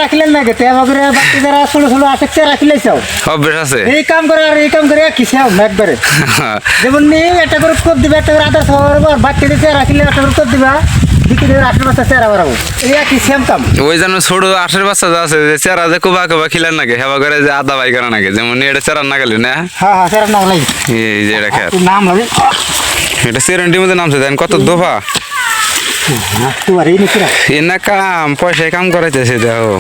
রাখিলেন না গেতে আমাদের বাকি যারা ছোট ছোট আসে রাখিলে চাও অভ্যাস আছে এই কাম করে আর এই কাম করে কি চাও একবারে যেমন নেই একটা করে কোপ দিবে একটা করে আদা সবার বাচ্চা দিতে রাখিলে একটা করে কোপ দিবা দিকে দিবে 8 বাচ্চা চেরা বাড়াবো এই কি সেম কাম ওই জন্য ছোট 8 বাচ্চা যা আছে যে চেরা যে কোবা কোবা খিলেন নাকি হেবা করে যে আদা বাই করা নাকি যেমন এটা চেরা না গেল না হ্যাঁ হ্যাঁ চেরা না লাগি এই যে এটা খেত নাম লাগে এটা সেরেন্টির মধ্যে নামছে দেন কত দফা তোমার এই নিকিরা এনা কাম পয়সায় কাম করাইতেছে দেখো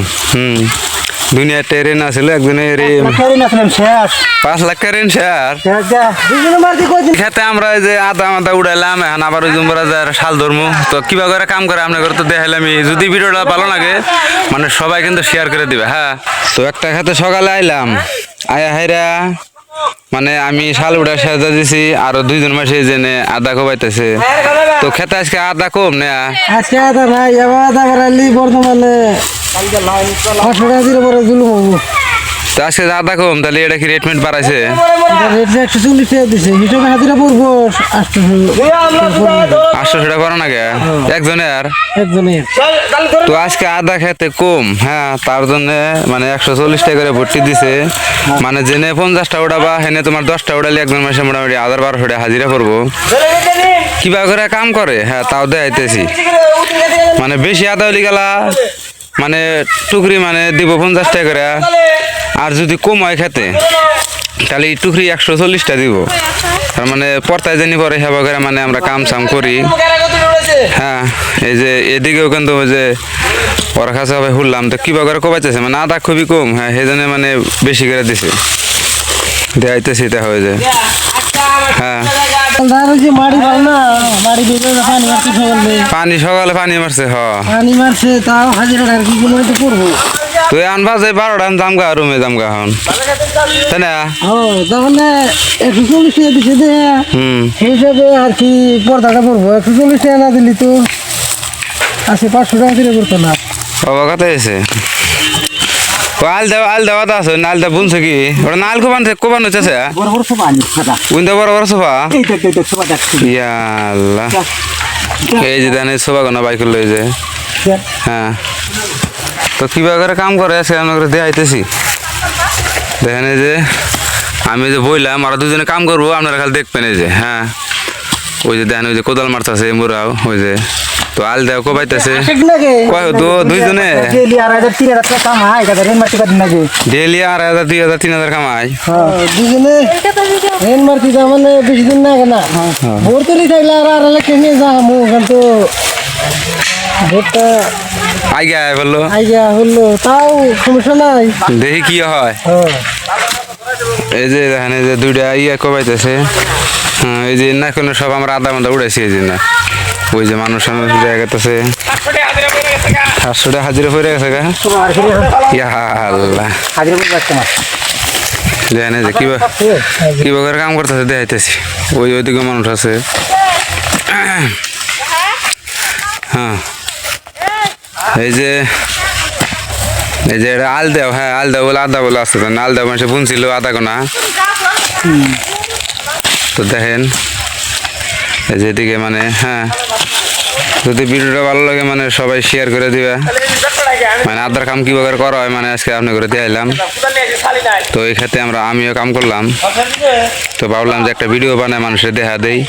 দুনিয়া ট্রেন আছিল একজনের কেন আসলেন শেষ 5 লাখ রেন শেয়ার শেষ যা দুজন মার দি কইদিন খেতে আমরা এই যে আদা মাদা উড়াইলাম এখন আবার ওই জুমরা যার শাল ধর্ম তো কিবা করে কাম করে আপনাদের তো দেখাইলাম যদি ভিডিওটা ভালো লাগে মানে সবাই কিন্তু শেয়ার করে দিবে হ্যাঁ তো একটা খেতে সকালে আইলাম আয়া হাইরা মানে আমি শাল উড়া সাজা দিছি আর 2 জন মাসে জেনে আদা কোবাইতেছে তো খেতে আজকে আদা কম না আজকে আদা ভাই আদা বাড়ালি বর্তমানে 500 টাকা দিলে পরে জুলুম হবো তো আজকে আদা কম তাহলে এটা কি রেটমেন্ট বাড়াইছে রেট 140 টাকা দিছে হিসাবে হাজিরা পড়বো 800 টাকা করো না গে একজনের একজনের তো আজকে আদা খেতে কম হ্যাঁ তার জন্য মানে 140 টাকা করে ভর্তি দিছে মানে জেনে 50টা উড়াবা হেনে তোমার 10টা উড়ালে একজন মাসে মোটামুটি 1200 টাকা হাজিরা পড়বো কিবা করে কাম করে হ্যাঁ তাও দেখাইতেছি মানে বেশি আদা হলি গেলা মানে টুকরি মানে দিব 50 টাকা করে আর যদি কম হয় খেতে তাহলে এই টুকরি 140টা দিব তার মানে পর্তায় জানি পরে হেবা করে মানে আমরা কাম সাম করি হ্যাঁ এই যে এদিকেও কিন্তু ওই যে ওর কাছে হবে হুললাম তো কিবা করে কবাইতেছে মানে আদা খুবই কম হ্যাঁ সেই জন্য মানে বেশি করে দিছে দেখাইতেছি এটা হয়ে যায় হ্যাঁ পানি সকালে পানি মারছে পানি মারছে তাও হাজিরা আর কি কোনো পড়বো তুই আনবা যে 12টা জামগা রুমে জামগা হন তাই না তখন 140 টাকা দিছে দে সেই হিসাবে আর কি পর্দাটা পড়বো 140 টাকা না দিলি তো আছে 500 টাকা দিলে পড়তো না বাবা কত এসে আল দেওয়া তো আছে নাল দা বুনছে কি ওটা নাল কোবান হচ্ছে বড় বড় সোফা আনি খাতা উইন্দা বড় বড় সোফা এই তো সোফা দেখছি ইয়াল্লাহ এই যে দেন সোফা কোনা বাইক লই যায় হ্যাঁ তো কিবা করে কাম করে আছে আমরা দেখাইতেছি দেখেন এই যে আমি যে বইলাম আর 2 জনে কাম করবো আপনারা খালি দেখবেন এই যে হ্যাঁ ওই যে দেখেন ওই যে কোদাল মারতেছে মোরাও ওই যে তো আল দেও কোবাইতেছে কয় তো 2 জনে ডেলি 2000 3000 টাকা কামাই কাদের রেন মারতে কাদিন নাকি ডেলি 2000 2000 3000 কামাই দুজনে রেন মারতে যা মানে বেশি দিন না কেনা ভোরতলি থাকলে আর লাখ নিয়ে যা মু কিন্তু ভোরটা আইগা বললো আইগা হলো তাও সমস্যা নাই দেখি কি হয় এই যে দেখেন এই যে 2টা ইয়া কোবাইতেছে এই যে না কোনো সব আমরা আধা ঘন্টা উড়াইছি এই যে না ওই যে মানুষ জায়গাতেছে 700 টাকা হাজিরা হয়ে গেছে গা ইয়া আল্লাহ হাজিরা করে যাচ্ছে না দেখেন এই যে কিবা করে কাম করতেছে দেখাইতেছি ওইদিকে মানুষ আছে হ্যাঁ এই যে এটা আল দেও হ্যাঁ আল দেও বলে আদা বলে আসতে আল দেও মানুষ বুনছিল আদা কোনা তো দেখেন এই যে এদিকে মানে হ্যাঁ যদি ভিডিওটা ভালো লাগে মানে সবাই শেয়ার করে দিবে মানে আদার কাম কিভাবে করা হয় মানে আজকে আপনি করে দিলাম তো এই ক্ষেত্রে আমিও কাম করলাম তো ভাবলাম যে একটা ভিডিও বানায় মানুষের দেখা দেই